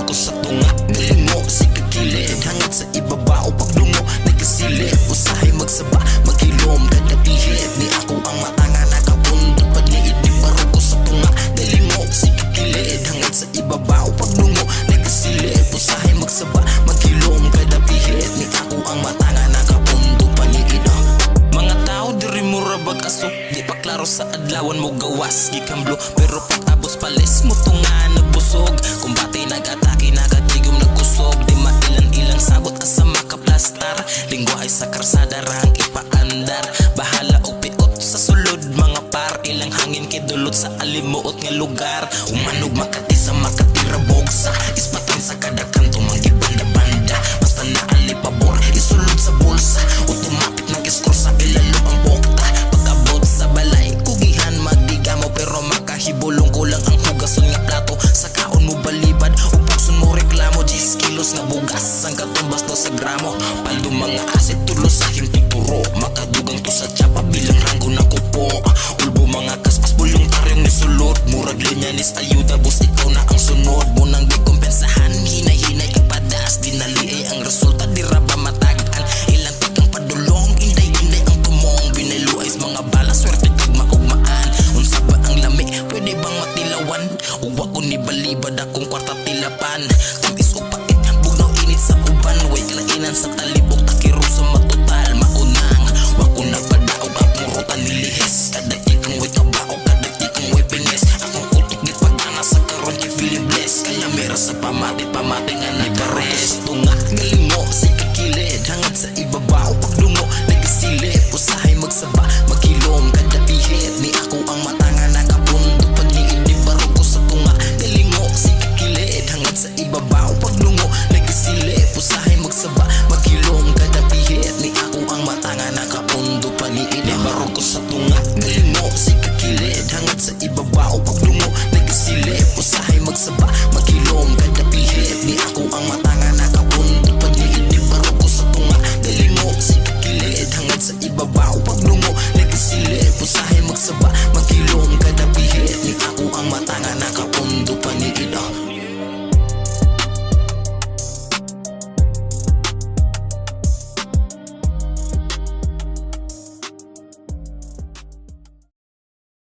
ko sa tunga. Galingo si kakilid hangad sa ibabaw paglungo nagkasilid. Usahay magsaba maghilom kada pihit. Ni ako ang matanga nakapundo paliid. Di baro ko sa tunga. Galingo si kakilid hangad sa ibabaw paglungo nagkasilid. Usahay magsaba maghilom kada pihit. Ni ako ang matanga nakapundo paliid. Mga tao diri mo rabag asok. Di pa klaro sa adlawan mo gawas gikamblo. Pero pag-abos palis mo tunga nagbusog. Kumbate nag-atake nagatigom nagkusog. Di mailang-ilang sabot asa makaplastar. Lingwahe sa karsada rang ipaandar. Bahala og piot sa sulod mga par. Ilang hangin kidulot sa alimuot nga lugar. Umanog Makati sa Makati rabogsa. Ispatin sa kada kanto manggibanda-banda. Basta naalipabor isulod sa bulsa. Automatic nag-score sa ilalo ang bokta. Pagkabot sa balay kugihan magdiga mo. Pero makahibulong ko lang ang hugason nga plato. Sa kaon mo balibad ug pagsun mo reklamo. 10 kilos nga bugas ang katumbas to sa gramo. Paldo mga asit tulos sa hintuturo. Makadugang to sa tsapa bilang ranggo na kupo. Ulbo mga kaspas bulong taryong ni sulot. Murag linyanis ayo